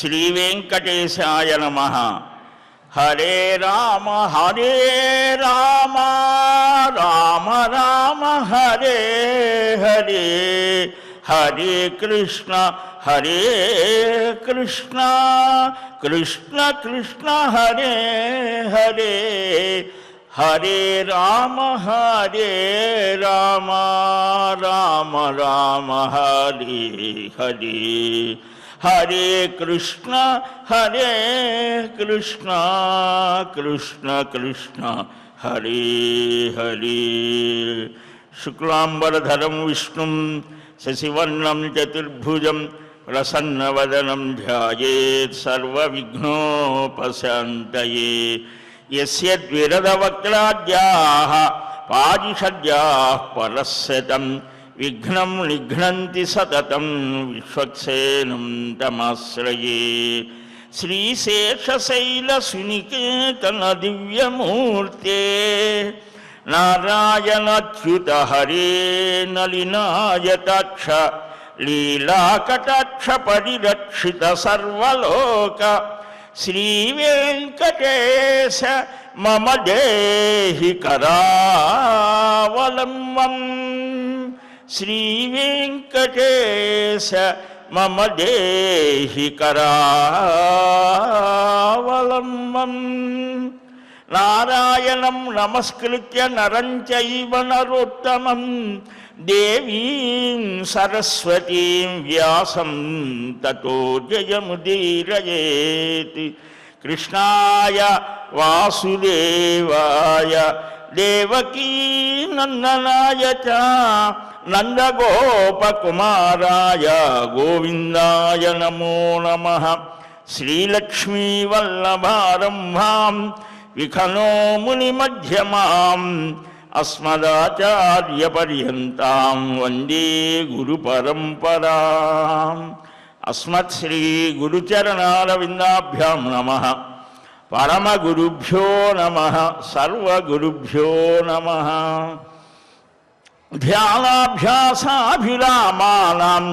శ్రీ వెంకటేశాయ నమః. హరే రామ రామ రామ హరే హరే, హరే కృష్ణ కృష్ణ కృష్ణ హరే హరే, హరే రామ రామ హరే హరే, హరే కృష్ణ కృష్ణ కృష్ణ హరే హరే. శుక్లాంబరధరం విష్ణుం శశివర్ణం చతుర్భుజం ప్రసన్నవదనం ధ్యాయేత్ సర్వవిఘ్నోపశాంతయే. యస్య ద్విరదవక్త్రాద్యాః పారిషద్యాః పరస్సతం విఘ్నం నిఘ్నంతి సతతం విశ్వక్సేనం తమాశ్రయే. శ్రీశేషశైలసునికేతన దివ్యమూర్తే నారాయణచ్యుత హరే నలినాయతాక్ష లీలాకటాక్ష పరిరక్షిత సర్వలోక శ్రీవేంకటేశ మమ దేహి కరావలంబం. శ్రీవేంకటేశ మమ దేహి కరావలంబం. నారాయణం నమస్కృత్య నరం చైవ నరోత్తమం దేవీం సరస్వతీం వ్యాసం తతో జయముదీరయేత్. కృష్ణాయ వాసుదేవాయ దేవకీ నందనాయ చ నందగోపకుమారాయ గోవిందాయ నమో నమః. శ్రీలక్ష్మీవల్లభారంభాం విఖనో మునిమధ్యమాం అస్మదాచార్యపర్యంతాం వందే గురుపరంపరాం. అస్మత్శ్రీ గురుచరణారవిందాభ్యాం నమః. పరమగురుభ్యో నమః. సర్వగురుభ్యో నమః. ధ్యానాభ్యాసాభిరామానాం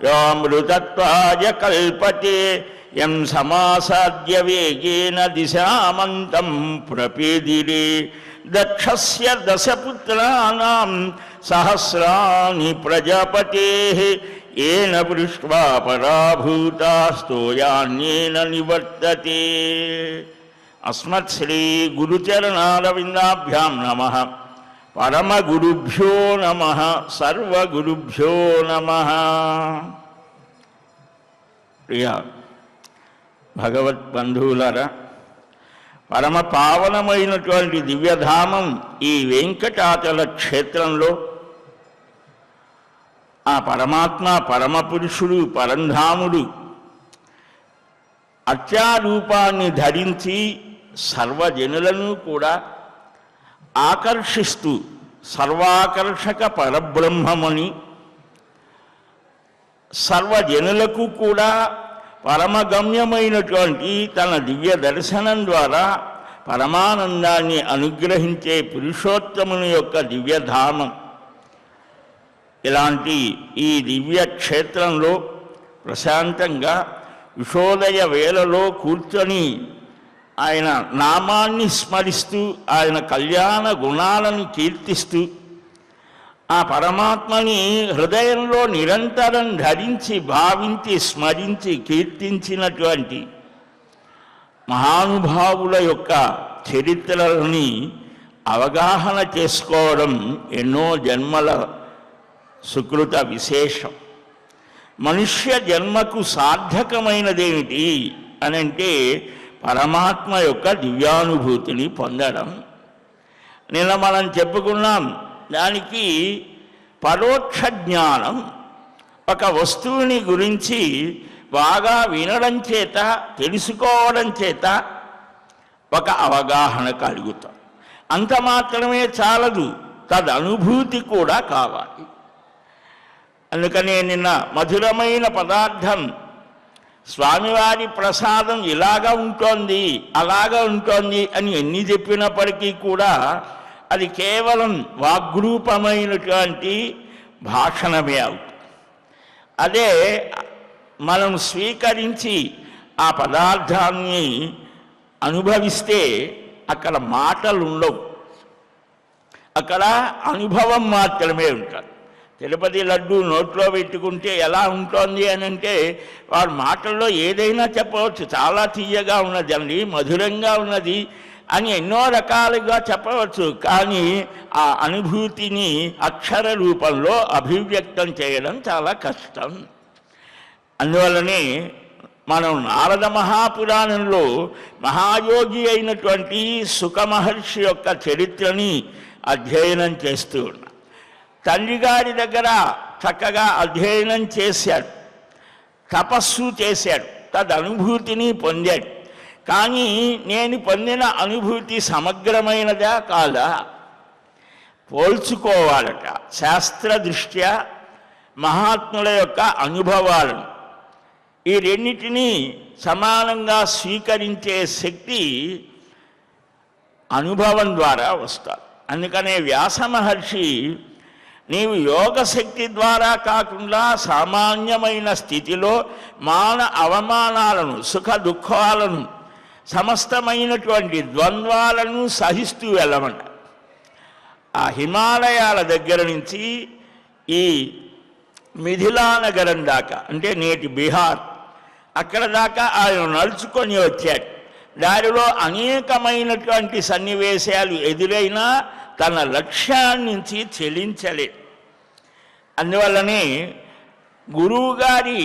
యోమృతత్వాయ కల్పతే యం సమాసాద్య వేగేన దిశామంతం ప్రపేదిరే. దక్షస్య దశపుత్రాణాం సహస్రాణి ప్రజాపతేః ఏన పృష్ట్వా పరాభూతాస్తోయాన్యేన నివర్తతే. అస్మత్శ్రీ గురుచరణారవిందాభ్యాం నమః. పరమగురుభ్యో నమః. సర్వగురుభ్యో నమః. ప్రియ భగవద్బంధువులారా, పరమ పావనమైనటువంటి దివ్యధామం ఈ వెంకటాచల క్షేత్రంలో ఆ పరమాత్మ పరమపురుషుడు పరంధాముడు అత్యారూపాన్ని ధరించి సర్వజనులను కూడా ఆకర్షిస్తూ సర్వాకర్షక పరబ్రహ్మమని సర్వజనులకు కూడా పరమగమ్యమైనటువంటి తన దివ్య దర్శనం ద్వారా పరమానందాన్ని అనుగ్రహించే పురుషోత్తముని యొక్క దివ్యధామం. ఇలాంటి ఈ దివ్య క్షేత్రంలో ప్రశాంతంగా ఉషోదయ వేళలో కూర్చొని ఆయన నామాన్ని స్మరిస్తూ ఆయన కళ్యాణ గుణాలను కీర్తిస్తూ ఆ పరమాత్మని హృదయంలో నిరంతరం ధరించి భావించి స్మరించి కీర్తించినటువంటి మహానుభావుల యొక్క చరిత్రలని అవగాహన చేసుకోవడం ఎన్నో జన్మల సుకృత విశేషం. మనుష్య జన్మకు సార్థకమైనదేమిటి అనంటే పరమాత్మ యొక్క దివ్యానుభూతిని పొందడం. నిన్న మనం చెప్పుకున్నాం, దానికి పరోక్ష జ్ఞానం, ఒక వస్తువుని గురించి బాగా వినడం చేత తెలుసుకోవడం చేత ఒక అవగాహన కలుగుతాం. అంత మాత్రమే చాలదు, తదనుభూతి కూడా కావాలి. అందుకనే నిన్న మధురమైన పదార్థం స్వామివారి ప్రసాదం ఇలాగా ఉంటోంది అలాగా ఉంటోంది అని ఎన్ని చెప్పినప్పటికీ కూడా అది కేవలం వాగ్రూపమైనటువంటి భాషణమే అవుతుంది. అదే మనం స్వీకరించి ఆ పదార్థాన్ని అనుభవిస్తే అక్కడ మాటలు ఉండవు, అక్కడ అనుభవం మాత్రమే ఉంటుంది. తిరుపతి లడ్డు నోట్లో పెట్టుకుంటే ఎలా ఉంటుంది అని అంటే వాడు మాటల్లో ఏదైనా చెప్పవచ్చు, చాలా తీయగా ఉన్నదండి, మధురంగా ఉన్నది అని ఎన్నో రకాలుగా చెప్పవచ్చు. కానీ ఆ అనుభూతిని అక్షర రూపంలో అభివ్యక్తం చేయడం చాలా కష్టం. అందువల్లనే మనం నారద మహాపురాణంలో మహాయోగి అయినటువంటి సుఖ మహర్షి యొక్క చరిత్రని అధ్యయనం చేస్తూ ఉన్నాం. తండ్రి గారి దగ్గర చక్కగా అధ్యయనం చేశాడు, తపస్సు చేశాడు, తదనుభూతిని పొందాడు. కానీ నేను పొందిన అనుభూతి సమగ్రమైనదా కాదా పోల్చుకోవాలట. శాస్త్ర దృష్ట్యా మహాత్ముల యొక్క అనుభవాలను ఈ రెండింటినీ సమానంగా స్వీకరించే శక్తి అనుభవం ద్వారా వస్తారు. అందుకనే వ్యాస మహర్షి నీవు యోగశక్తి ద్వారా కాకుండా సామాన్యమైన స్థితిలో మాన అవమానాలను, సుఖ దుఃఖాలను, సమస్తమైనటువంటి ద్వంద్వాలను సహిస్తూ వెళ్ళమంట. ఆ హిమాలయాల దగ్గర నుంచి ఈ మిథిలా నగరం దాకా, అంటే నేటి బీహార్, అక్కడ దాకా ఆయన నడుచుకొని వచ్చాడు. దారిలో అనేకమైనటువంటి సన్నివేశాలు ఎదురైనా తన లక్ష్యాన్నించి చెలించలేదు. అందువల్లనే గురువుగారి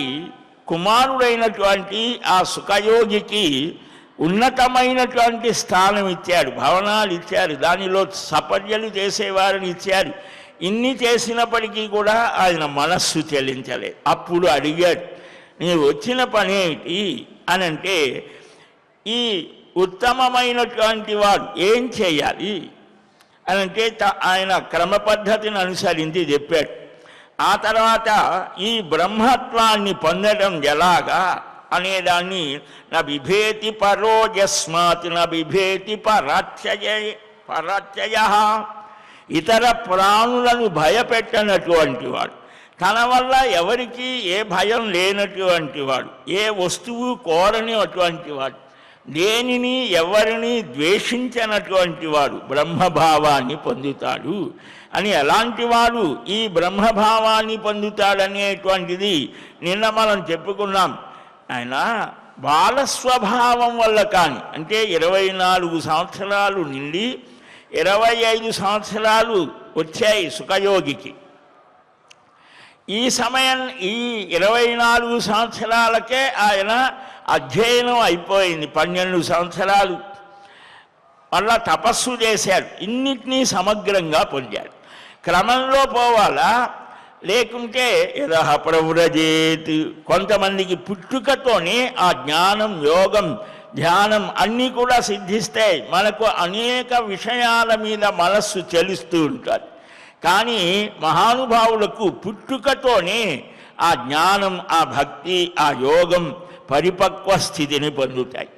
కుమారుడైనటువంటి ఆ సుఖయోగికి ఉన్నతమైనటువంటి స్థానం ఇచ్చాడు, భవనాలు ఇచ్చారు, దానిలో సపర్యలు చేసేవారిని ఇచ్చారు. ఇన్ని చేసినప్పటికీ కూడా ఆయన మనస్సు చెల్లించలేదు. అప్పుడు అడిగాడు, నీవు వచ్చిన పనేమిటి అని అంటే, ఈ ఉత్తమమైనటువంటి వాడు ఏం చేయాలి అని అంటే ఆయన క్రమ పద్ధతిని అనుసరించి చెప్పాడు. ఆ తర్వాత ఈ బ్రహ్మత్వాన్ని పొందడం ఎలాగా అనేదాన్ని నా బిభేతి పరోజస్మాత్ నా బిభేతి పరాత్యయ, ఇతర ప్రాణులను భయపెట్టనటువంటి వాడు, తన వల్ల ఎవరికి ఏ భయం లేనటువంటి వాడు, ఏ వస్తువు కోరని అటువంటి వాడు, దేనిని ఎవరిని ద్వేషించనటువంటి వాడు బ్రహ్మభావాన్ని పొందుతాడు అని. ఎలాంటి వాడు ఈ బ్రహ్మభావాన్ని పొందుతాడనేటువంటిది నిన్న మనం చెప్పుకున్నాం. ఆయన బాలస్వభావం వల్ల కానీ, అంటే 24 సంవత్సరాలు నిండి 25 సంవత్సరాలు వచ్చాయి సుఖయోగికి. ఈ సమయం, ఈ 24 సంవత్సరాలకే ఆయన అధ్యయనం అయిపోయింది. 12 సంవత్సరాలు మళ్ళా తపస్సు చేశాడు, ఇన్నిటినీ సమగ్రంగా పొందాడు. క్రమంలో పోవాలా, లేకుంటే యదహ ప్రవ్రజేత్. కొంతమందికి పుట్టుకతోనే ఆ జ్ఞానం, యోగం, ధ్యానం అన్నీ కూడా సిద్ధిస్తాయి. మనకు అనేక విషయాల మీద మనస్సు చెలుస్తూ ఉంటుంది. కానీ మహానుభావులకు పుట్టుకతోనే ఆ జ్ఞానం, ఆ భక్తి, ఆ యోగం పరిపక్వ స్థితిని పొందుతాయి.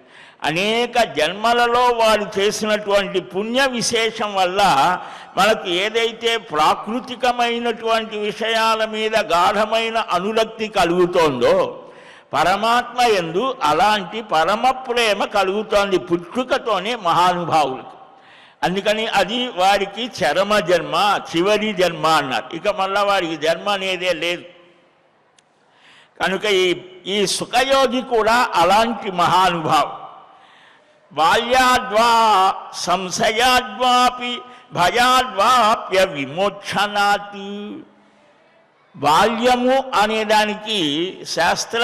అనేక జన్మలలో వారు చేసినటువంటి పుణ్య విశేషం వల్ల మనకు ఏదైతే ప్రాకృతికమైనటువంటి విషయాల మీద గాఢమైన అనురక్తి కలుగుతోందో, పరమాత్మ యందు అలాంటి పరమ ప్రేమ కలుగుతోంది పుట్టుకతోనే మహానుభావులకు. అందుకని అది వారికి చరమ జన్మ, చివరి జన్మ అన్నారు. ఇక మళ్ళా వారికి జన్మ అనేదే లేదు. కనుక ఈ సుఖయోగి కూడా అలాంటి మహానుభావు. బాల్యాద్వా సంశయాద్వాపి భయాద్వాప్య విమోక్షణాత్. బాల్యము అనేదానికి శాస్త్ర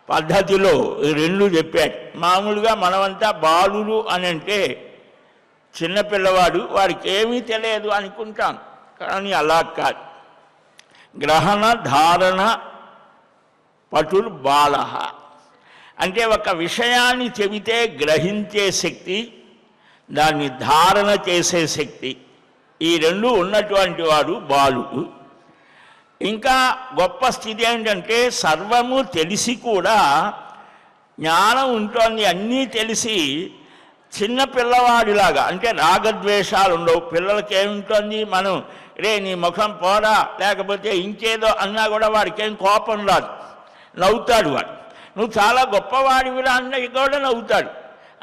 పద్ధతిలో 2 చెప్పాడు. మామూలుగా మనమంతా బాలుడు అని అంటే చిన్నపిల్లవాడు, వాడికి ఏమీ తెలియదు అనుకుంటాం. కానీ అలా కాదు. గ్రహణ ధారణ పటుర్ బాలః అంటే ఒక విషయాన్ని చెబితే గ్రహించే శక్తి, దాన్ని ధారణ చేసే శక్తి, ఈ 2 ఉన్నటువంటి వాడు బాలుడు. ఇంకా గొప్ప స్థితి ఏంటంటే సర్వము తెలిసి కూడా జ్ఞానం ఉంటుంది, అన్నీ తెలిసి చిన్న పిల్లవాడిలాగా, అంటే రాగద్వేషాలు ఉండవు. పిల్లలకి ఏముంటుంది, మనం రే నీ ముఖం పోరా లేకపోతే ఇంకేదో అన్నా కూడా వాడికి ఏం కోపం రాదు, నవ్వుతాడు వాడు. నువ్వు చాలా గొప్పవాడివిరా అన్న కూడా నవ్వుతాడు.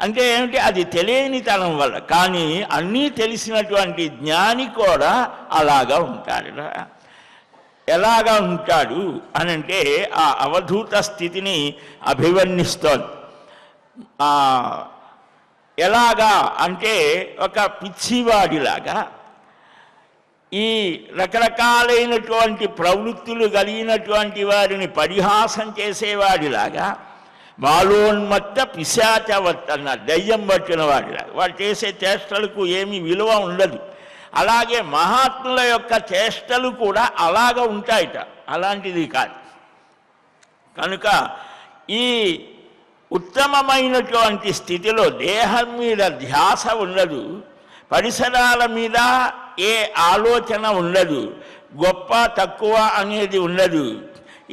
అంటే ఏమిటి? అది తెలియనితనం వల్ల. కానీ అన్నీ తెలిసినటువంటి జ్ఞాని కూడా అలాగా ఉంటాడు. ఎలాగా ఉంటాడు అనంటే ఆ అవధూత స్థితిని అభివర్ణిస్తోంది. ఎలాగా అంటే ఒక పిచ్చివాడిలాగా ఈ రకరకాలైనటువంటి ప్రవృత్తులు కలిగినటువంటి వారిని పరిహాసం చేసేవాడిలాగా, బాలోన్మత్త పిశాచవత్ అన్నారు, దయ్యం పట్టిన వాడిలాగా. వాడు చేసే చేష్టలకు ఏమీ విలువ ఉండదు. అలాగే మహాత్ముల యొక్క చేష్టలు కూడా అలాగ ఉంటాయిట, అలాంటిది కాదు. కనుక ఈ ఉత్తమమైనటువంటి స్థితిలో దేహం మీద ధ్యాస ఉండదు, పరిసరాల మీద ఏ ఆలోచన ఉండదు, గొప్ప తక్కువ అనేది ఉండదు.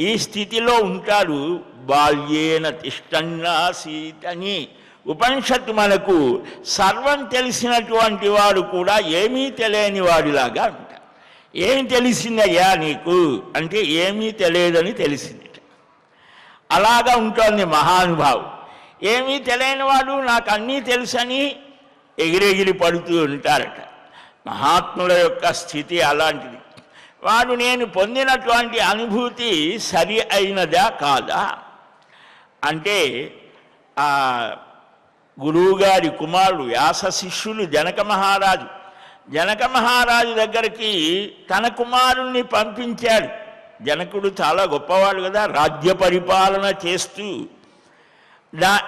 ఈ స్థితిలో ఉంటాడు. బాల్యేన తిష్టన్నాసీతని ఉపనిషత్తు మనకు సర్వం తెలిసినటువంటి వాడు కూడా ఏమీ తెలియని వాడిలాగా ఉంటాడు. ఏమి తెలిసిందయ్యా నీకు అంటే ఏమీ తెలియదని తెలిసింది. అలాగా ఉంటుంది మహానుభావు. ఏమీ తెలియని వాడు నాకు అన్నీ తెలుసని ఎగిరెగిరి పడుతూ ఉంటారట. మహాత్ముల యొక్క స్థితి అలాంటిది. వాడు నేను పొందినటువంటి అనుభూతి సరి అయినదా కాదా అంటే, ఆ గురువుగారి కుమారుడు వ్యాస శిష్యులు జనక మహారాజు దగ్గరికి తన కుమారుణ్ణి పంపించాడు. జనకుడు చాలా గొప్పవాడు కదా, రాజ్య పరిపాలన చేస్తూ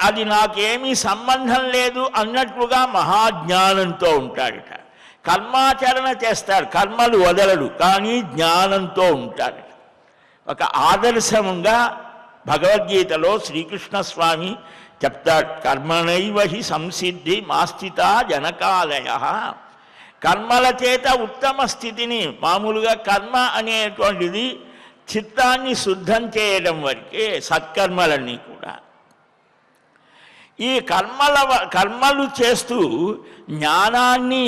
అది నాకేమీ సంబంధం లేదు అన్నట్లుగా మహాజ్ఞానంతో ఉంటాడట. కర్మాచరణ చేస్తాడు, కర్మలు వదలడు, కానీ జ్ఞానంతో ఉంటాడు. ఒక ఆదర్శంగా భగవద్గీతలో శ్రీకృష్ణ స్వామి చెప్తాడు, కర్మణైవ హి సంసిద్ధి మాస్థిత జనకాలయ. కర్మల చేత ఉత్తమ స్థితిని, మామూలుగా కర్మ అనేటువంటిది చిత్తాన్ని శుద్ధం చేయడం వరకే, సత్కర్మలన్నీ కూడా. ఈ కర్మలు చేస్తూ జ్ఞానాన్ని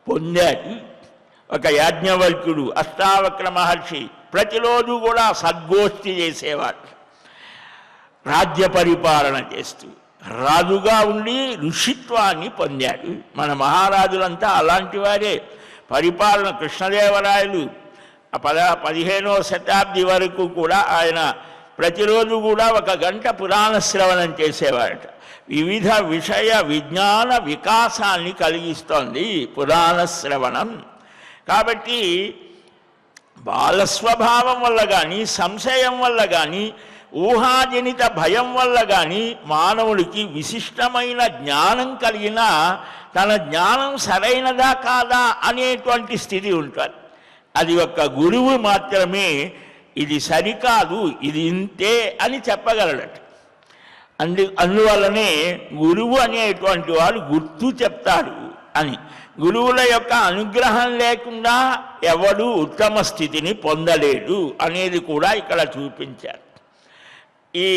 పొందాడు. ఒక యాజ్ఞవల్క్యుడు, అష్టావక్ర మహర్షి ప్రతిరోజు కూడా సద్గోష్ఠి చేసేవాడు. రాజ్య పరిపాలన చేస్తూ రాజుగా ఉండి ఋషిత్వాన్ని పొందాడు. మన మహారాజులంతా అలాంటి వారే. పరిపాలన కృష్ణదేవరాయలు 15వ శతాబ్ది వరకు కూడా ఆయన ప్రతిరోజు కూడా 1 గంట పురాణ శ్రవణం చేసేవాడట. వివిధ విషయ విజ్ఞాన వికాసాన్ని కలిగిస్తోంది పురాణ శ్రవణం. కాబట్టి బాలస్వభావం వల్ల కానీ, సంశయం వల్ల కానీ, ఊహాజనిత భయం వల్ల కానీ మానవుడికి విశిష్టమైన జ్ఞానం కలిగిన తన జ్ఞానం సరైనదా కాదా అనేటువంటి స్థితి ఉంటుంది. అది ఒక్క గురువు మాత్రమే ఇది సరికాదు, ఇది ఇంతే అని చెప్పగలడట. అందువల్లనే గురువు అనేటువంటి వాడు గుర్తు చెప్తాడు అని. గురువుల యొక్క అనుగ్రహం లేకుండా ఎవడు ఉత్తమ స్థితిని పొందలేడు అనేది కూడా ఇక్కడ చూపించారు. ఈ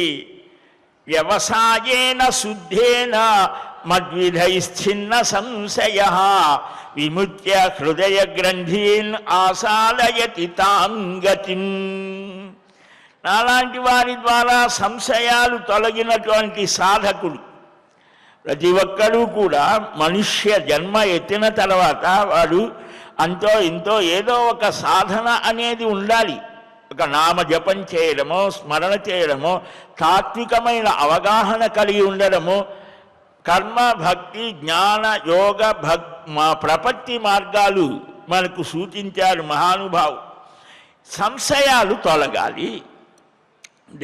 వ్యవసాయేన శుద్ధేన మద్విధైశ్చిన్న సంశయ విముచ్య హృదయ గ్రంథీన్ ఆసాలయతి తాం గతిం. నాలాంటి వారి ద్వారా సంశయాలు తొలగినటువంటి సాధకుడు ప్రతి ఒక్కరూ కూడా మనుష్య జన్మ ఎత్తిన తర్వాత వాడు అంతో ఇంతో ఏదో ఒక సాధన అనేది ఉండాలి. ఒక నామ జపం చేయడమో, స్మరణ చేయడమో, తాత్వికమైన అవగాహన కలిగి ఉండడమో, కర్మ భక్తి జ్ఞాన యోగ ప్రపత్తి మార్గాలు మనకు సూచించారు మహానుభావు. సంశయాలు తొలగాలి.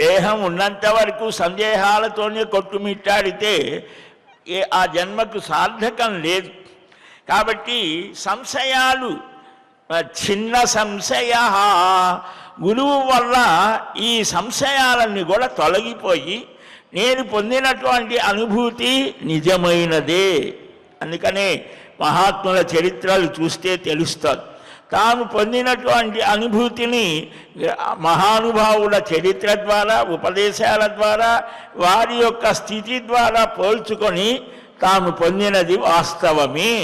దేహం ఉన్నంత వరకు సందేహాలతోనే కొట్టుమిట్టాడితే ఆ జన్మకు సార్థకం లేదు. కాబట్టి సంశయాలు చిన్న సంశయ గురువు వల్ల ఈ సంశయాలన్నీ కూడా తొలగిపోయి నేను పొందినటువంటి అనుభూతి నిజమైనదే. అందుకనే మహాత్ముల చరిత్రలు చూస్తే తెలుస్తుంది. తాను పొందినటువంటి అనుభూతిని మహానుభావుల చరిత్ర ద్వారా, ఉపదేశాల ద్వారా, వారి యొక్క స్థితి ద్వారా పోల్చుకొని తాను పొందినది వాస్తవమే.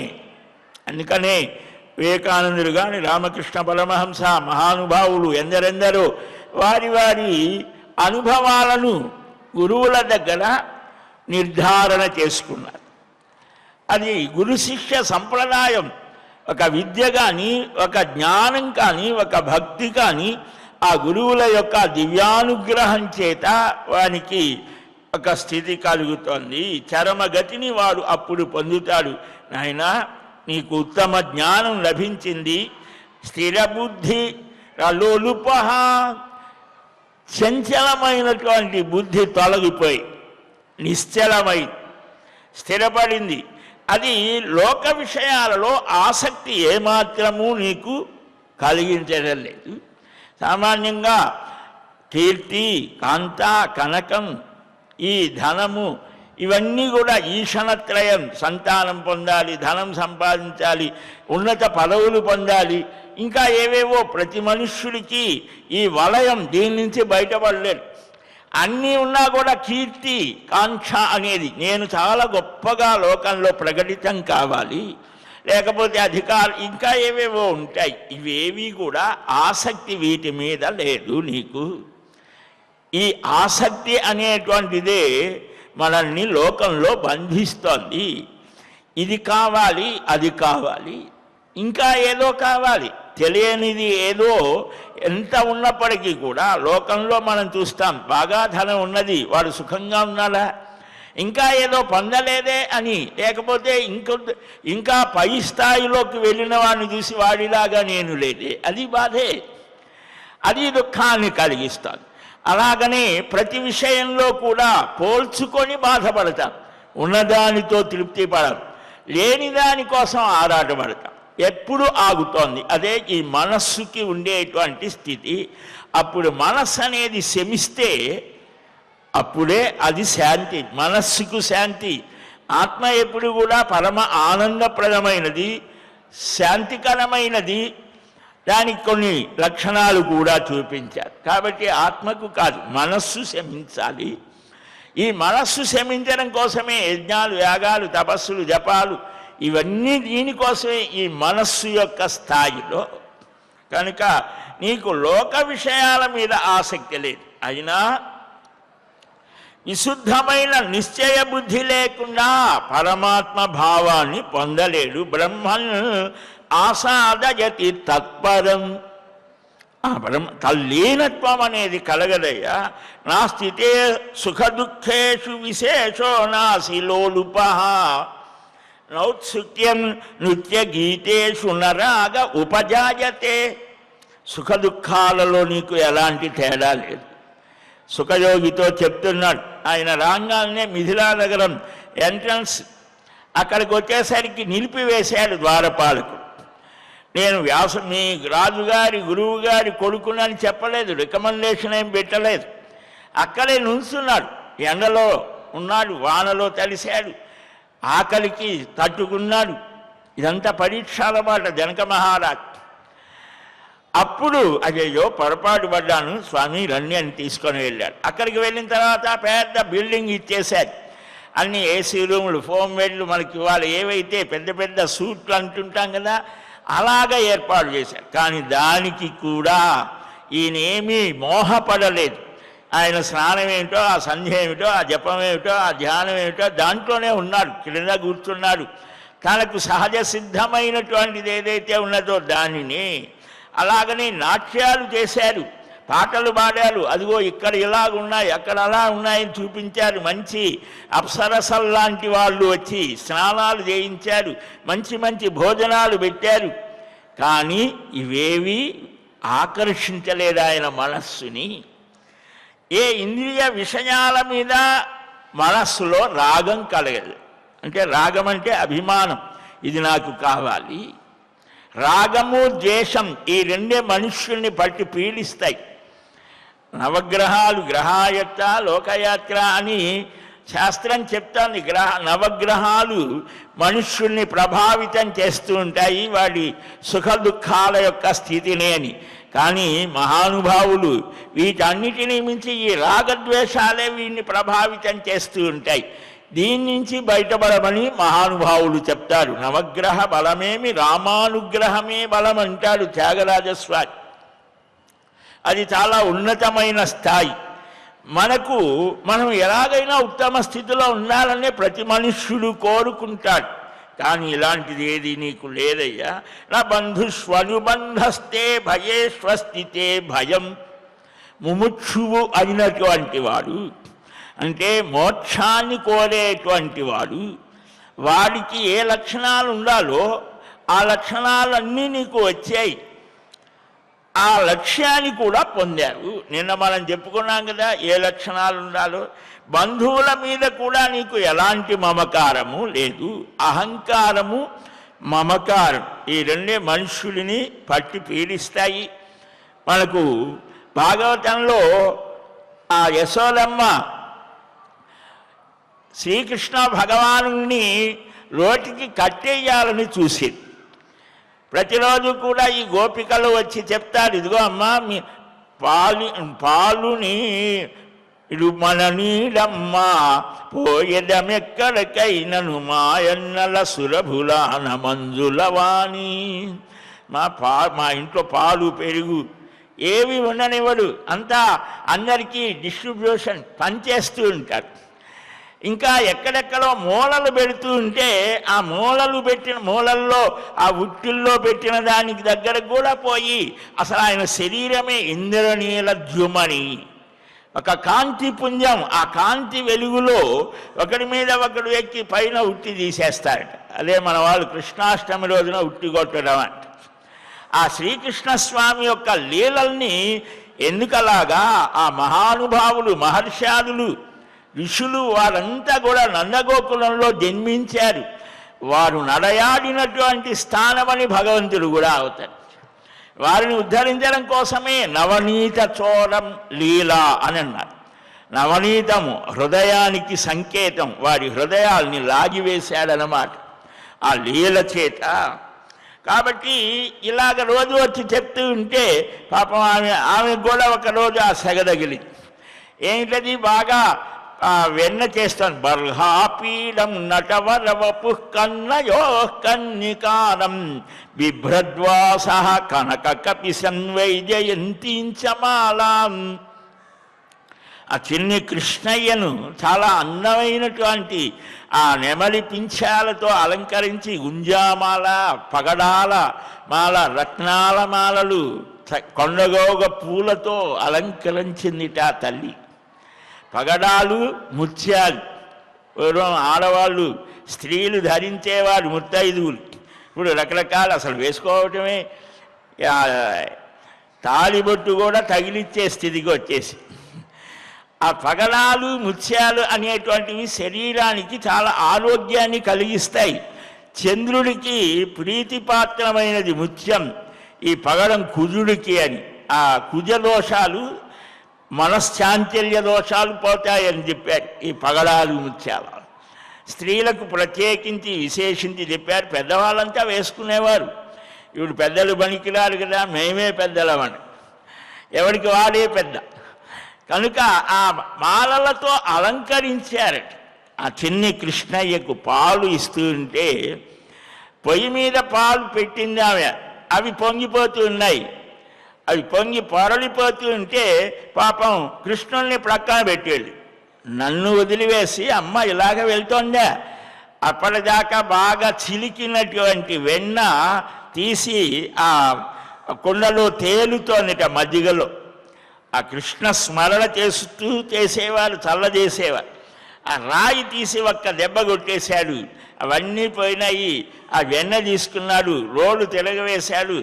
అందుకనే వివేకానందుడు కానీ, రామకృష్ణ పరమహంస, మహానుభావులు ఎందరెందరో వారి వారి అనుభవాలను గురువుల దగ్గర నిర్ధారణ చేసుకున్నారు. అది గురు శిష్య సంప్రదాయం. ఒక విద్య కానీ, ఒక జ్ఞానం కానీ, ఒక భక్తి కానీ ఆ గురువుల యొక్క దివ్యానుగ్రహం చేత వానికి ఒక స్థితి కలుగుతోంది. చరమగతిని వాడు అప్పుడు పొందుతాడు. నాయనా, నీకు ఉత్తమ జ్ఞానం లభించింది, స్థిరబుద్ధి రలోలుప, చంచలమైనటువంటి బుద్ధి తొలగిపోయి నిశ్చలమై స్థిరపడింది. అది లోక విషయాలలో ఆసక్తి ఏమాత్రము నీకు కలిగించడం లేదు. సామాన్యంగా కీర్తి, కాంత, కనకం, ఈ ధనము ఇవన్నీ కూడా ఈషణత్రయం. సంతానం పొందాలి, ధనం సంపాదించాలి, ఉన్నత పదవులు పొందాలి, ఇంకా ఏవేవో. ప్రతి మనుష్యుడికి ఈ వలయం దీని నుంచి బయటపడలేదు. అన్నీ ఉన్నా కూడా కీర్తి, కాంక్ష అనేది, నేను చాలా గొప్పగా లోకంలో ప్రకటితం కావాలి, లేకపోతే అధికారం, ఇంకా ఏవేవో ఉంటాయి. ఇవేవి కూడా ఆసక్తి వీటి మీద లేదు నీకు. ఈ ఆసక్తి అనేటువంటిదే మనల్ని లోకంలో బంధిస్తోంది. ఇది కావాలి, అది కావాలి, ఇంకా ఏదో కావాలి, తెలియనిది ఏదో. ఎంత ఉన్నప్పటికీ కూడా లోకంలో మనం చూస్తాం, బాగా ధనం ఉన్నది, వాడు సుఖంగా ఉన్నాడా, ఇంకా ఏదో పొందలేదే అని, లేకపోతే ఇంకా పై స్థాయిలోకి వెళ్ళిన వాడిని చూసి వాడిలాగా నేను లేదే, అది బాధే, అది దుఃఖాన్ని కలిగిస్తాను. అలాగనే ప్రతి విషయంలో కూడా పోల్చుకొని బాధపడతాం, ఉన్నదానితో తృప్తి పడం, లేని దానికోసం ఆరాటపడతాం. ఎప్పుడు ఆగుతోంది. అదే ఈ మనస్సుకి ఉండేటువంటి స్థితి. అప్పుడు మనస్సు అనేది శమిస్తే అప్పుడే అది శాంతి, మనస్సుకు శాంతి. ఆత్మ ఎప్పుడు కూడా పరమ ఆనందప్రదమైనది, శాంతికరమైనది. దానికి కొన్ని లక్షణాలు కూడా చూపించారు. కాబట్టి ఆత్మకు కాదు, మనస్సు శమించాలి. ఈ మనస్సు శమించడం కోసమే యజ్ఞాలు, యాగాలు, తపస్సులు, జపాలు, ఇవన్నీ దీనికోసమే, ఈ మనస్సు యొక్క స్థాయిలో. కనుక నీకు లోక విషయాల మీద ఆసక్తి లేదు. అయినా విశుద్ధమైన నిశ్చయ బుద్ధి లేకుండా పరమాత్మ భావాన్ని పొందలేడు. బ్రహ్మన్ ఆసాదయతి తత్పరం. ఆ తల్లీనత్వం అనేది కలగదయ్యా. నా స్థితే సుఖ దుఃఖేషు విశేషో నాసి లోలుప, నౌత్సుక్యం నృత్య గీతేషు నరాగ ఉపజాయతే. సుఖ దుఃఖాలలో నీకు ఎలాంటి తేడా లేదు. సుఖయోగితో చెప్తున్నాడు. ఆయన రాగానే మిథిలా నగరం ఎంట్రన్స్ అక్కడికి వచ్చేసరికి నిలిపివేశాడు ద్వారపాలకుడు. నేను మీ రాజుగారి గురువు గారి కొడుకునని చెప్పలేదు, రికమెండేషన్ ఏం పెట్టలేదు. అక్కడే నుంచున్నాడు. ఎండలో ఉన్నాడు, వానలో తలిశాడు, ఆకలికి తట్టుకున్నాడు. ఇదంతా పరీక్ష అన్నమాట జనక మహారాజ్. అప్పుడు అయ్యో పొరపాటు పడ్డాను స్వామి, రండి అని తీసుకొని వెళ్ళాడు. అక్కడికి వెళ్ళిన తర్వాత పెద్ద బిల్డింగ్ ఇచ్చేశారు. అన్ని ఏసీ రూములు, ఫోమ్ బెడ్లు, మనకి ఇవాళ ఏవైతే పెద్ద పెద్ద సూట్లు అంటుంటాం కదా, అలాగా ఏర్పాటు చేశారు. కానీ దానికి కూడా ఈయన ఏమీ మోహపడలేదు. ఆయన స్నానం ఏమిటో, ఆ సంధ్య ఏమిటో, ఆ జపం ఏమిటో, ఆ ధ్యానం ఏమిటో దాంట్లోనే ఉన్నాడు, క్రింద కూర్చున్నాడు. తనకు సహజ సిద్ధమైనటువంటిది ఏదైతే ఉన్నదో దానిని. అలాగనే నాట్యాలు చేశారు, పాటలు పాడారు. అదిగో ఇక్కడ ఇలాగున్నాయి, అక్కడ అలా ఉన్నాయని చూపించారు. మంచి అప్సరసల్లాంటి వాళ్ళు వచ్చి స్నానాలు చేయించారు, మంచి మంచి భోజనాలు పెట్టారు. కానీ ఇవేవి ఆకర్షించలేదు ఆయన మనస్సుని. ఏ ఇంద్రియ విషయాల మీద మనస్సులో రాగం కలగదు. అంటే రాగం అంటే అభిమానం, ఇది నాకు కావాలి. రాగము, ద్వేషం ఈ రెండే మనుష్యుల్ని పట్టి పీడిస్తాయి. నవగ్రహాలు, గ్రహాయత్త, లోకయాత్ర అని శాస్త్రం చెప్తోంది. నవగ్రహాలు మనుష్యుల్ని ప్రభావితం చేస్తూ ఉంటాయి, వాడి సుఖ దుఃఖాల యొక్క స్థితిని అని. కానీ మహానుభావులు వీటన్నిటినీ మించి ఈ రాగద్వేషాలే వీడిని ప్రభావితం చేస్తూ ఉంటాయి. దీని నుంచి బయటపడమని మహానుభావులు చెప్తారు. నవగ్రహ బలమేమి రామానుగ్రహమే బలం అంటాడు త్యాగరాజస్వామి. అది చాలా ఉన్నతమైన స్థాయి. మనం ఎలాగైనా ఉత్తమ స్థితిలో ఉండాలనే ప్రతి మనుష్యుడు కోరుకుంటాడు. కానీ ఇలాంటిది ఏది నీకు లేదయ్యా. నా బంధుష్వనుబంధస్తే భయేష్వస్థితే భయం. ముముక్షువు అయినటువంటి వాడు అంటే మోక్షాన్ని కోరేటువంటి వాడు, వాడికి ఏ లక్షణాలు ఉండాలో ఆ లక్షణాలన్నీ నీకు వచ్చాయి. ఆ లక్ష్యాన్ని కూడా పొందావు. నిన్న మనం చెప్పుకున్నాం కదా ఏ లక్షణాలు ఉండాలో. బంధువుల మీద కూడా నీకు ఎలాంటి మమకారము లేదు. అహంకారము, మమకారం ఈ రెండే మనుష్యుడిని పట్టి పీడిస్తాయి. మనకు భాగవతంలో ఆ యశోదమ్మ శ్రీకృష్ణ భగవానుని రోటికి కట్టేయాలని చూసింది. ప్రతిరోజు కూడా ఈ గోపికలు వచ్చి చెప్తారు, ఇదిగో అమ్మ మీ పాలుని ఇడు మన నీడమ్మ పోయేదమెక్కడికైనను మాయన్నల సురభులాన మంజులవాణి. మా ఇంట్లో పాలు పెరుగు ఏవి ఉండనివ్వడు, అంతా అందరికీ డిస్ట్రిబ్యూషన్ పనిచేస్తూ ఉంటారు. ఇంకా ఎక్కడెక్కడో మూలలు పెడుతూ ఉంటే ఆ మూలల్లో ఆ ఉట్టిల్లో పెట్టిన దానికి దగ్గరకు కూడా పోయి అసలు ఆయన శరీరమే ఇంద్రనీల ద్యుమని, ఒక కాంతి పుంజం. ఆ కాంతి వెలుగులో ఒకడి మీద ఒకడు ఎక్కి పైన ఉట్టి తీసేస్తారట. అదే మన వాళ్ళు కృష్ణాష్టమి రోజున ఉట్టి కొట్టడం అంట. ఆ శ్రీకృష్ణస్వామి యొక్క లీలల్ని ఎందుకలాగా ఆ మహానుభావులు, మహర్షాదులు, ఋషులు వారంతా కూడా నందగోకులంలో జన్మించారు. వారు నడయాడినటువంటి స్థానమని భగవంతుడు కూడా అవుతారు. వారిని ఉద్ధరించడం కోసమే నవనీత చోరం లీలా అని అన్నారు. నవనీతము హృదయానికి సంకేతం. వారి హృదయాల్ని లాగివేశాడనమాట ఆ లీల చేత. కాబట్టి ఇలాగ రోజు వచ్చి చెప్తూ ఉంటే పాపం ఆమెకు కూడా ఒకరోజు ఆ సెగ తగిలింది. ఏంటది, బాగా వెన్న చేస్తాను. బర్హాపీడం నటవరవపు కన్నయో కన్నికారం బిభ్రద్వాస కనక కపిశన్ వైజయంతించమాలాం. ఆ చిన్ని కృష్ణయ్యను చాలా అందమైనటువంటి ఆ నెమలి పింఛాలతో అలంకరించి గుంజామాల, పగడాల మాల, రత్నాల మాలలు, కొండగోగ పూలతో అలంకరించిందిట ఆ తల్లి. పగడాలు, ముత్యాలు పూర్వం ఆడవాళ్ళు స్త్రీలు ధరించేవారు ముత్తైదువులు. ఇప్పుడు రకరకాలు అసలు వేసుకోవటమే, తాళిబొట్టు కూడా తగిలిచ్చే స్థితికి వచ్చేసి. ఆ పగడాలు, ముత్యాలు అనేటువంటివి శరీరానికి చాలా ఆరోగ్యాన్ని కలిగిస్తాయి. చంద్రుడికి ప్రీతిపాత్రమైనది ముత్యం, ఈ పగడం కుజుడికి అని. ఆ కుజ దోషాలు, మనశ్చాంచల్య దోషాలు పోతాయని చెప్పారు ఈ పగడాలు, ముత్యాలు. స్త్రీలకు ప్రత్యేకించి విశేషించి చెప్పారు. పెద్దవాళ్ళంతా వేసుకునేవారు. ఇప్పుడు పెద్దలు పనికిరారు కదా, మేమే పెద్దలమని, ఎవరికి వాడే పెద్ద. కనుక ఆ మాలలతో అలంకరించారట. ఆ చిన్ని కృష్ణయ్యకు పాలు ఇస్తూ ఉంటే పొయ్యి మీద పాలు పెట్టింది ఆమె. అవి పొంగిపోతూ ఉన్నాయి. అవి పొంగి పొరలిపోతూ ఉంటే పాపం కృష్ణుల్ని ప్రక్కన పెట్టేది. నన్ను వదిలివేసి అమ్మ ఇలాగ వెళ్తోందా? అప్పటిదాకా బాగా చిలికినటువంటి వెన్న తీసి ఆ కుండలో తేలుతోందిట మజ్జిగలో. ఆ కృష్ణ స్మరణ చేసేవారు, చల్లజేసేవారు. ఆ రాయి తీసి ఒక్క దెబ్బ కొట్టేశాడు, అవన్నీ పోయినాయి. ఆ వెన్న తీసుకున్నాడు, రోడ్డు తిరగవేశాడు.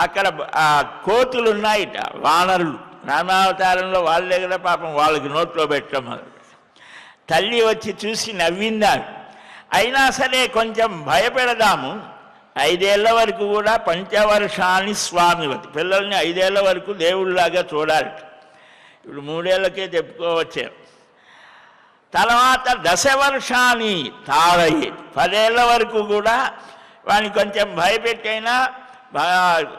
అక్కడ ఆ కోతులు ఉన్నాయిట, వానరులు. రామావతారంలో వాళ్ళే కదా పాపం, వాళ్ళకి నోట్లో పెట్టడం మొదలు. తల్లి వచ్చి చూసి నవ్విందాడు. అయినా సరే కొంచెం భయపెడదాము. 5 ఏళ్ల వరకు కూడా పంచవర్షాన్ని స్వామివతి, పిల్లల్ని 5 ఏళ్ల వరకు దేవుళ్ళలాగా చూడాలి. ఇప్పుడు 3 ఏళ్ళకే చెప్పుకోవచ్చారు. తర్వాత 10 వర్షాన్ని తాళయ్యి, 10 ఏళ్ల వరకు కూడా వాడిని కొంచెం భయపెట్టైనా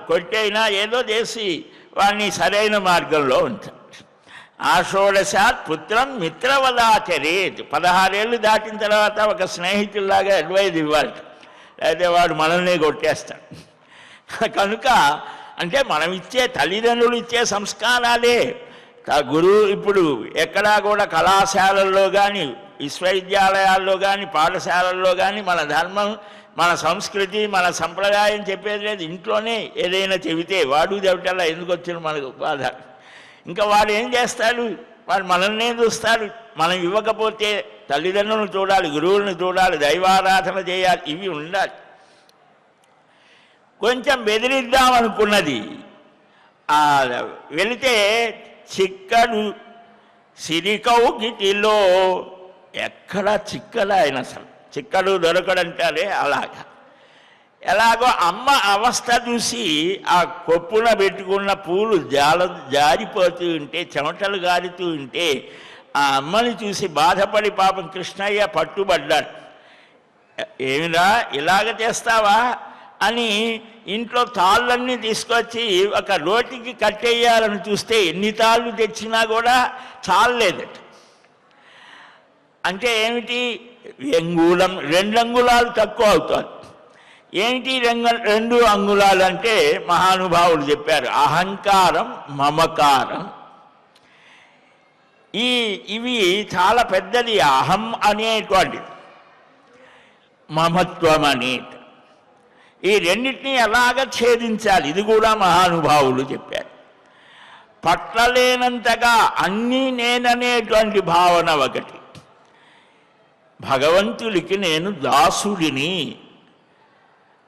కొట్టైనా ఏదో చేసి వాడిని సరైన మార్గంలో ఉంచాలి. ఆషోడశాత్ పుత్రం మిత్రవదాచరేత్. 16 ఏళ్ళు దాటిన తర్వాత ఒక స్నేహితుల్లాగా అడ్వైజ్ ఇవ్వాలి, అయితే వాడు మనల్ని కొట్టేస్తాడు. కనుక అంటే మనం ఇచ్చే తల్లిదండ్రులు ఇచ్చే సంస్కారాలే గురువు ఇప్పుడు ఎక్కడా కూడా కళాశాలల్లో కానీ విశ్వవిద్యాలయాల్లో కానీ పాఠశాలల్లో కానీ మన ధర్మం మన సంస్కృతి మన సంప్రదాయం చెప్పేది లేదు. ఇంట్లోనే ఏదైనా చెబితే వాడు చెబిటల్లా ఎందుకు వచ్చిన మనకు బాధ. ఇంకా వాడు ఏం చేస్తాడు, వాడు మనల్నే చూస్తాడు. మనం ఇవ్వకపోతే తల్లిదండ్రులను చూడాలి, గురువులను చూడాలి, దైవారాధన చేయాలి, ఇవి ఉండాలి. కొంచెం బెదిరిద్దామనుకున్నది, వెళితే చిక్కడు సిరికౌగిటిలో ఎక్కడ చిక్కడు ఆయన, అసలు చిక్కడు దొరకడంటారే అలాగా. ఎలాగో అమ్మ అవస్థ చూసి ఆ కొప్పున పెట్టుకున్న పూలు జారిపోతూ ఉంటే, చెమటలు గారుతూ ఉంటే ఆ అమ్మని చూసి బాధపడి పాపం కృష్ణయ్య పట్టుబడ్డాడు. ఏమిరా ఇలాగ చేస్తావా అని ఇంట్లో తాళ్ళన్నీ తీసుకొచ్చి ఒక రోటికి కట్టేయాలని చూస్తే ఎన్ని తాళ్ళు తెచ్చినా కూడా చాలలేదట. అంటే ఏమిటి, అంగుళం 2 అంగుళాలు తక్కువ అవుతుంది. ఏమిటి 2 అంగుళాలు అంటే మహానుభావులు చెప్పారు, అహంకారం మమకారం. ఇవి చాలా పెద్దది, అహం అనేటువంటిది, మమత్వం అనేది. ఈ రెండింటినీ ఎలాగ ఛేదించాలి, ఇది కూడా మహానుభావులు చెప్పారు. పట్టలేనంతగా అన్నీ నేననేటువంటి భావన ఒకటి. భగవంతుడికి నేను దాసుడిని,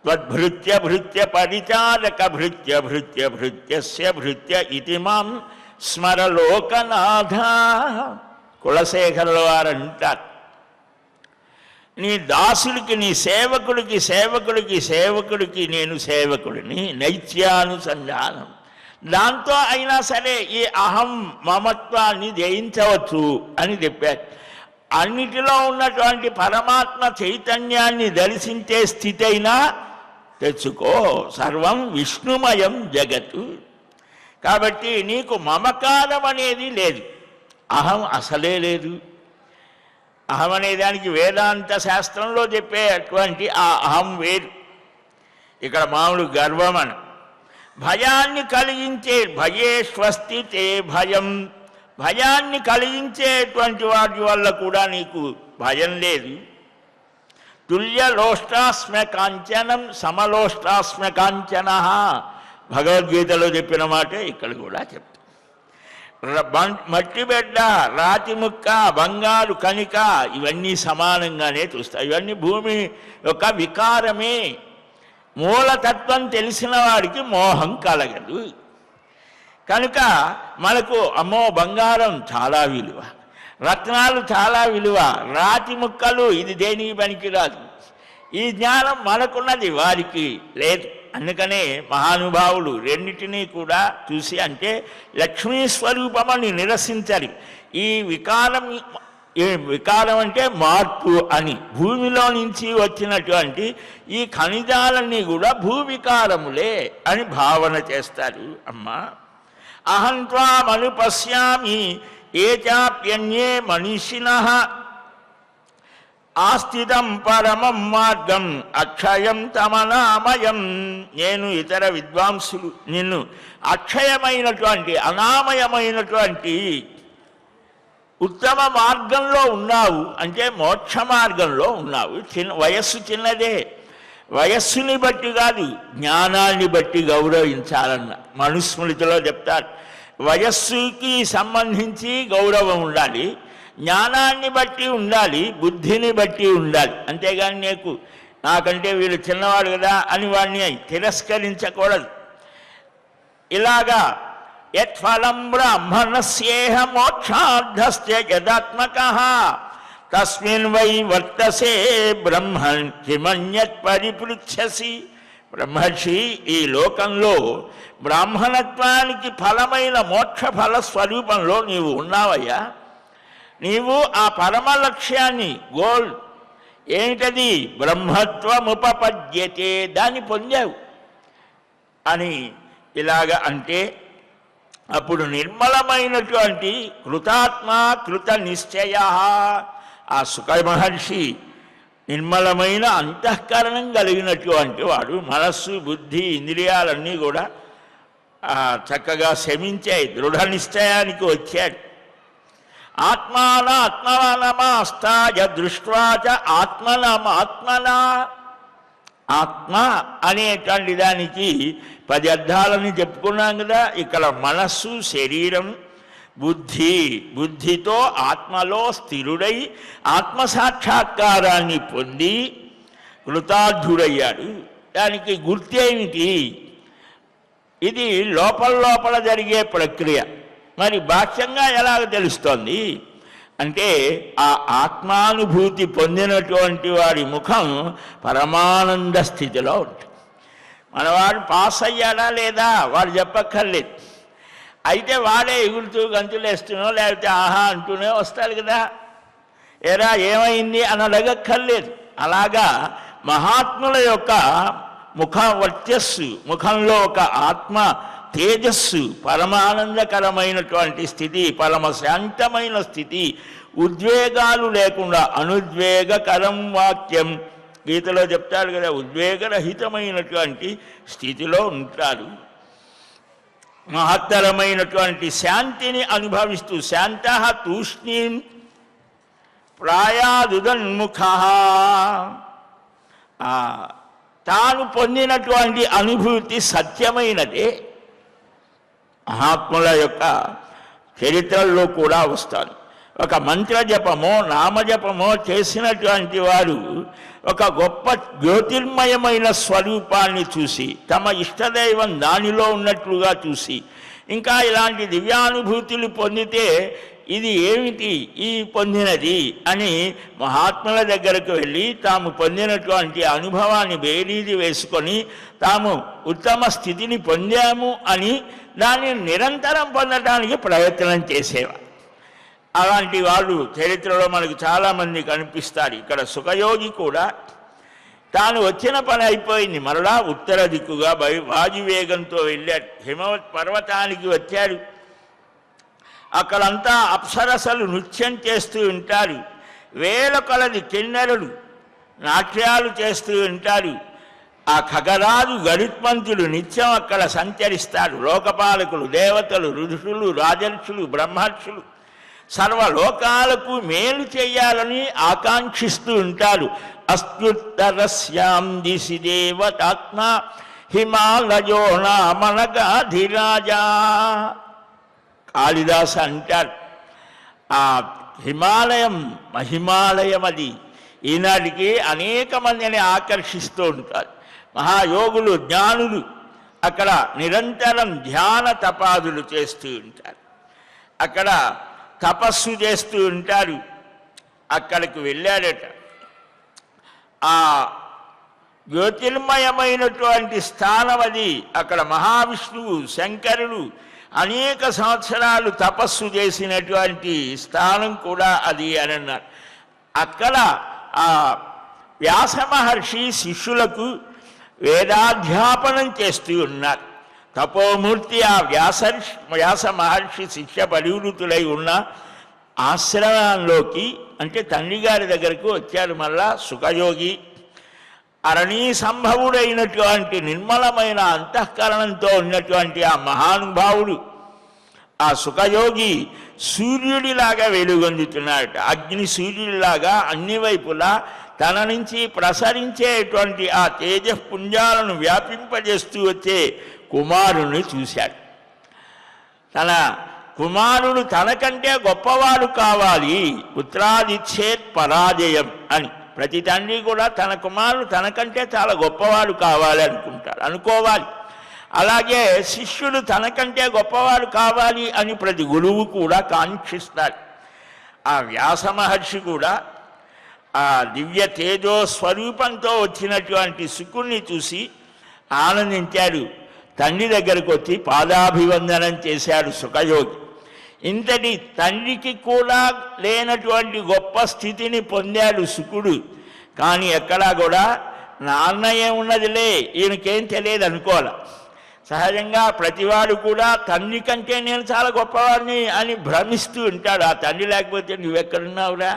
త్వద్భృత్య భృత్య పరిచారక భృత్య భృత్య భృత్యస్య భృత్య ఇతి మాం స్మరలోకనాథ. కులశేఖరుల వారు అంటారు, నీ దాసుడికి, నీ సేవకుడికి, సేవకుడికి సేవకుడికి నేను సేవకుడిని, నైత్యానుసంధానం. దాంతో అయినా సరే ఈ అహం మమత్వాన్ని జయించవచ్చు అని చెప్పారు. అన్నిటిలో ఉన్నటువంటి పరమాత్మ చైతన్యాన్ని దర్శించే స్థితి అయినా తెచ్చుకో, సర్వం విష్ణుమయం జగత్తు. కాబట్టి నీకు మమకారం అనేది లేదు, అహం అసలే లేదు. అహం అనే దానికి వేదాంత శాస్త్రంలో చెప్పేటువంటి ఆ అహం వేరు. ఇక్కడ మామూలు గర్వం అని భయాన్ని కలిగించే, భయేష్వస్తి తే భయం, భయాన్ని కలిగించేటువంటి వాటి వల్ల కూడా నీకు భయం లేదు. తుల్యలోష్టాస్మ కాంచనం సమలోష్టాస్మ కాంచన, భగవద్గీతలో చెప్పిన మాట ఇక్కడ కూడా చెప్తాను. మట్టి బిడ్డ, రాతి ముక్క, బంగారు కణిక ఇవన్నీ సమానంగానే చూస్తాయి. ఇవన్నీ భూమి యొక్క వికారమే. మూలతత్వం తెలిసిన వాడికి మోహం కలగదు. కనుక మనకు అమ్మో బంగారం చాలా విలువ, రత్నాలు చాలా విలువ, రాతి ముక్కలు ఇది దేనికి పనికిరాదు. ఈ జ్ఞానం మనకున్నది, వారికి లేదు. అందుకనే మహానుభావులు రెండింటినీ కూడా చూసి, అంటే లక్ష్మీ స్వరూపమని నిరసించరు. ఈ వికారం అంటే మార్పు అని, భూమిలో నుంచి వచ్చినటువంటి ఈ ఖనిజాలన్నీ కూడా భూవికారములే అని భావన చేస్తారు. అమ్మా అహం త్వామను పశ్యామి ఏ చాప్యన్యే మనీషిణః ఆస్థితం పరమం మార్గం అక్షయం తమనామయం. నేను ఇతర విద్వాంసులు నిన్ను అక్షయమైనటువంటి అనామయమైనటువంటి ఉత్తమ మార్గంలో ఉన్నావు అంటే మోక్ష మార్గంలో ఉన్నావు. వయస్సు చిన్నదే, వయస్సుని బట్టి కాదు జ్ఞానాన్ని బట్టి గౌరవించాలన్న మనుస్మృతిలో చెప్తారు. వయస్సుకి సంబంధించి గౌరవం ఉండాలి, జ్ఞానాన్ని బట్టి ఉండాలి, బుద్ధిని బట్టి ఉండాలి. అంతేగాని నాకంటే వీళ్ళు చిన్నవాడు కదా అని వాడిని తిరస్కరించకూడదు. ఇలాగా యత్ఫలం బ్రాహ్మణస్యేహ మోక్షార్థస్య యదాత్మకః తస్మిన్ వై వర్తసే బ్రహ్మన్ కిమన్యత్ పరిపృచ్ఛసి. బ్రహ్మర్షి, ఈ లోకంలో బ్రాహ్మణత్వానికి ఫలమైన మోక్ష ఫల స్వరూపంలో నీవు ఉన్నావయ్యా. నీవు ఆ పరమ లక్ష్యాన్ని, గోల్ ఏమిటది, బ్రహ్మత్వముపపద్యతే, దాన్ని పొందావు అని ఇలాగ అంటే అప్పుడు నిర్మలమైనటువంటి కృతాత్మ కృత నిశ్చయ. ఆ సుఖ మహర్షి నిర్మలమైన అంతఃకరణం కలిగినటువంటి వాడు. మనస్సు బుద్ధి ఇంద్రియాలన్నీ కూడా చక్కగా శమించాయి, దృఢ నిశ్చయానికి వచ్చాడు. ఆత్మానమాస్తాయ దృష్ట్వాచ ఆత్మనమాత్మనా. ఆత్మ అనేటువంటి దానికి 10 అర్థాలని చెప్పుకున్నాం కదా. ఇక్కడ మనస్సు, శరీరం, బుద్ధితో ఆత్మలో స్థిరుడై ఆత్మసాక్షాత్కారాన్ని పొంది కృతార్థుడయ్యాడు. దానికి గుర్తేమిటి? ఇది లోపల జరిగే ప్రక్రియ. మరి బాహ్యంగా ఎలాగ తెలుస్తోంది అంటే, ఆ ఆత్మానుభూతి పొందినటువంటి వాడి ముఖం పరమానంద స్థితిలో ఉంటుంది. మనవాడు పాస్ అయ్యాడా లేదా వాడు చెప్పక్కర్లేదు. అయితే వాడే ఎగురుతూ గంతులు వేస్తూనో లేకపోతే ఆహా అంటూనే వస్తాడు కదా. ఎరా ఏమైంది అని అడగక్కర్లేదు. అలాగా మహాత్ముల యొక్క వర్చస్సు, ముఖంలో ఒక ఆత్మ తేజస్సు, పరమానందకరమైనటువంటి స్థితి, పరమ శాంతమైన స్థితి, ఉద్వేగాలు లేకుండా అనుద్వేగకరం వాక్యం. గీతలో చెప్తారు కదా, ఉద్వేగరహితమైనటువంటి స్థితిలో ఉంటారు. మహత్తరమైనటువంటి శాంతిని అనుభవిస్తూ, శాంత తూష్ణీం ప్రాయాదుదన్ముఖ, తాను పొందినటువంటి అనుభూతి సత్యమైనదే. మహాత్ముల యొక్క చరిత్రల్లో కూడా వస్తాను. ఒక మంత్రజపమో నామజపమో చేసినటువంటి వారు ఒక గొప్ప జ్యోతిర్మయమైన స్వరూపాన్ని చూసి, తమ ఇష్టదైవం దానిలో ఉన్నట్లుగా చూసి, ఇంకా ఇలాంటి దివ్యానుభూతులు పొందితే ఇది ఏమిటి ఈ పొందినది అని మహాత్ముల దగ్గరకు వెళ్ళి తాము పొందినటువంటి అనుభవాన్ని బేరీజు వేసుకొని తాము ఉత్తమ స్థితిని పొందాము అని దాన్ని నిరంతరం పొందడానికి ప్రయత్నం చేసేవారు. అలాంటి వాళ్ళు చరిత్రలో మనకు చాలామంది కనిపిస్తారు. ఇక్కడ సుఖయోగి కూడా తాను వచ్చిన పని అయిపోయింది, మరలా ఉత్తర దిక్కుగా వాయువేగంతో వెళ్ళాడు. హిమవత్ పర్వతానికి వచ్చాడు. అక్కడంతా అప్సరసలు నృత్యం చేస్తూ ఉంటారు. వేల కొలది కిన్నెరలు నాట్యాలు చేస్తూ ఉంటారు. ఆ ఖగరాజు గరుత్మంతులు నిత్యం అక్కడ సంచరిస్తారు. లోకపాలకులు, దేవతలు, ఋషులు, రాజర్షులు, బ్రహ్మర్షులు సర్వలోకాలకు మేలు చేయాలని ఆకాంక్షిస్తూ ఉంటారు. అస్త్యుత్తరస్యాం దిశి దేవతాత్మ హిమాలయో నామనగాధిరాజా. కాళిదాస అంటారు, ఆ హిమాలయం అది ఈనాటికి అనేక మందిని ఆకర్షిస్తూ ఉంటారు. మహాయోగులు, జ్ఞానులు అక్కడ నిరంతరం ధ్యాన తపాదులు చేస్తూ ఉంటారు. అక్కడ తపస్సు చేస్తూ ఉంటారు. అక్కడికి వెళ్ళాడట. ఆ జ్యోతిర్మయమైనటువంటి స్థానం అది. అక్కడ మహావిష్ణువు, శంకరుడు అనేక సంవత్సరాలు తపస్సు చేసినటువంటి స్థానం కూడా అది అని అన్నారు. అక్కడ ఆ వ్యాస మహర్షి శిష్యులకు వేదాధ్యాపనం చేస్తూ ఉన్నారు. తపోమూర్తి ఆ వ్యాస మహర్షి శిష్య పరివృతులై ఉన్న ఆశ్రమంలోకి, అంటే తండ్రి గారి దగ్గరకు వచ్చారు. మళ్ళా సుఖయోగి అరణీ సంభవుడైనటువంటి నిర్మలమైన అంతఃకరణంతో ఉన్నటువంటి ఆ మహానుభావుడు, ఆ సుఖయోగి సూర్యుడిలాగా వెలుగొందుతున్నాడట. అగ్ని సూర్యుడిలాగా అన్ని వైపులా తన నుంచి ప్రసరించేటువంటి ఆ తేజపుంజాలను వ్యాపింపజేస్తూ వచ్చే కుమారుని చూశాడు. తన కుమారుడు తనకంటే గొప్పవాడు కావాలి, పుత్రాదిచ్చేత్ పరాజయం అని. ప్రతి తండ్రి కూడా తన కుమారుడు తనకంటే చాలా గొప్పవాడు కావాలి అనుకోవాలి. అలాగే శిష్యుడు తనకంటే గొప్పవాడు కావాలి అని ప్రతి గురువు కూడా కాంక్షిస్తాడు. ఆ వ్యాస మహర్షి కూడా ఆ దివ్య తేజో స్వరూపంతో వచ్చినటువంటి శుకుణ్ణి చూసి ఆనందించాడు. తండ్రి దగ్గరకు వచ్చి పాదాభివందనం చేశాడు సుఖయోగి. ఇంతటి తండ్రికి కూడా లేనటువంటి గొప్ప స్థితిని పొందాడు శుకుడు. కానీ ఎక్కడా కూడా నాన్న ఏమున్నదిలే, ఈయనకేం తెలియదు అనుకోవాలి. సహజంగా ప్రతివాడు కూడా తండ్రి కంటే నేను చాలా గొప్పవాడిని అని భ్రమిస్తూ ఉంటాడు. ఆ తండ్రి లేకపోతే నువ్వెక్కడున్నావురా?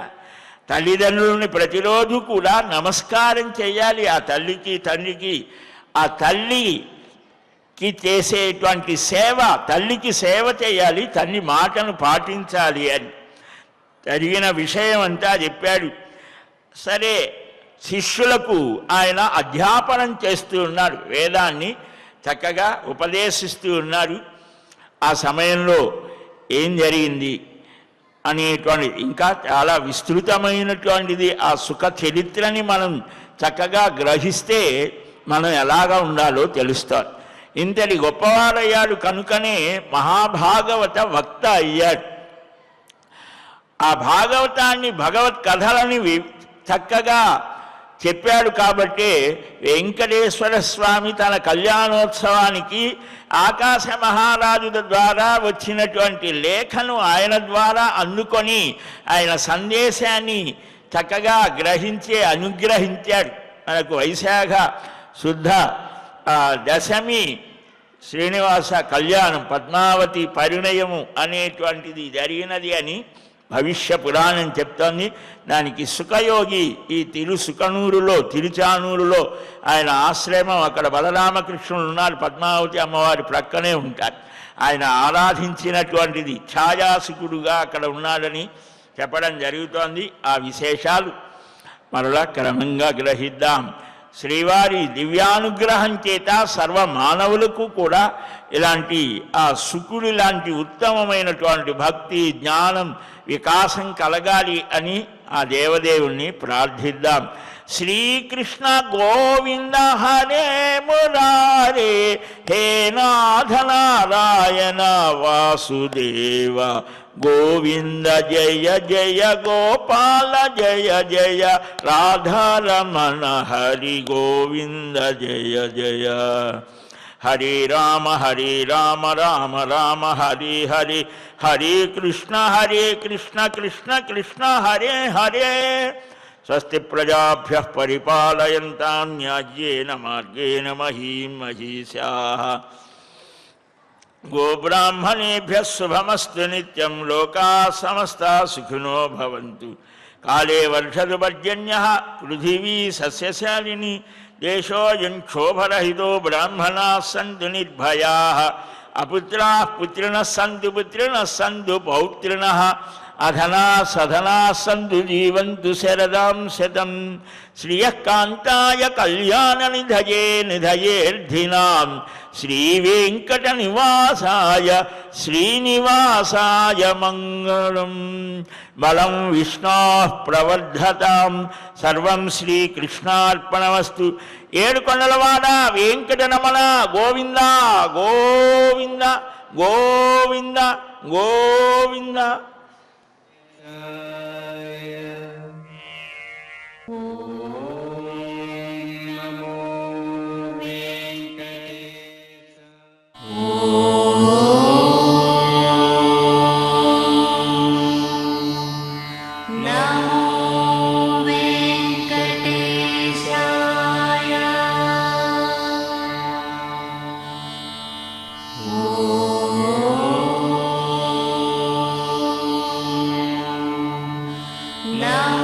తల్లిదండ్రులని ప్రతిరోజు కూడా నమస్కారం చేయాలి ఆ తల్లికి, తండ్రికి. ఆ తల్లి చేసేటువంటి సేవ, తల్లికి సేవ చేయాలి, తల్లి మాటను పాటించాలి అని జరిగిన విషయం అంతా చెప్పాడు. సరే, శిష్యులకు ఆయన అధ్యాపనం చేస్తూ ఉన్నాడు, వేదాన్ని చక్కగా ఉపదేశిస్తూ ఉన్నాడు. ఆ సమయంలో ఏం జరిగింది అనేటువంటి ఇంకా చాలా విస్తృతమైనటువంటిది ఆ సుఖ చరిత్రని మనం చక్కగా గ్రహిస్తే మనం ఎలాగా ఉండాలో తెలుస్తాడు. ఇంతటి గొప్పవాడయ్యాడు కనుకనే మహాభాగవత వక్త అయ్యాడు. ఆ భాగవతాన్ని, భగవత్ కథలని చక్కగా చెప్పాడు కాబట్టి వెంకటేశ్వర స్వామి తన కళ్యాణోత్సవానికి ఆకాశ మహారాజుల ద్వారా వచ్చినటువంటి లేఖను ఆయన ద్వారా అందుకొని ఆయన సందేశాన్ని చక్కగా అనుగ్రహించాడు. మనకు వైశాఖ శుద్ధ దశమి శ్రీనివాస కళ్యాణం, పద్మావతి పరిణయము అనేటువంటిది జరిగినది అని భవిష్య పురాణం చెప్తోంది. దానికి సుఖయోగి ఈ తిరుచానూరులో ఆయన ఆశ్రమం, అక్కడ బలరామకృష్ణులు ఉన్నారు, పద్మావతి అమ్మవారి ప్రక్కనే ఉంటారు. ఆయన ఆరాధించినటువంటిది ఛాయాసుకుడుగా అక్కడ ఉన్నాడని చెప్పడం జరుగుతోంది. ఆ విశేషాలు మరలా క్రమంగా గ్రహిద్దాం. శ్రీవారి దివ్యానుగ్రహం చేత సర్వ మానవులకు కూడా ఇలాంటి ఆ సుకుడి లాంటి ఉత్తమమైనటువంటి భక్తి, జ్ఞానం, వికాసం కలగాలి అని ఆ దేవదేవుణ్ణి ప్రార్థిద్దాం. శ్రీకృష్ణ గోవింద హరే మురారే, హే నాథ నారాయణ వాసుదేవ, గోవింద జయ జయ గోపాల జయ జయ, రాధారమణ హరి గోవింద జయ జయ. హరే రామ రామ రామ హరి హరి, హరే కృష్ణ కృష్ణ కృష్ణ హరే హరే. స్వస్తి ప్రజాభ్యః పరిపాలయంతాం న్యాయ్యేన మార్గేణ మహీం మహీశాః. గోబ్రాహ్మణేభ్యः శుభమస్తు నిత్యం. లోకాः సమస్తాः సుఖినో భవంతు. కాలే వర్షతు పర్జన్యः పృథివీ సస్యశాలిని. దేశోऽयं క్షోభరహితో బ్రాహ్మణాः సంతు నిర్భయాः. అపుత్రాः పుత్రిణः సంతు పుత్రిణः సంతు పౌత్రిణः. అధనా సధనా సంతు జీవంతు శరదాం శతం. శ్రియః కాంతాయ కళ్యాణ నిధయేర్ధినాం. శ్రీవేంకట నివాసాయ శ్రీనివాసాయ మంగళం. బలం విష్ణోః ప్రవర్ధతాం. సర్వం శ్రీకృష్ణార్పణమస్తు. ఏడుకొండలవాడ వెంకటరమణ గోవింద గోవింద గోవింద గోవింద. Now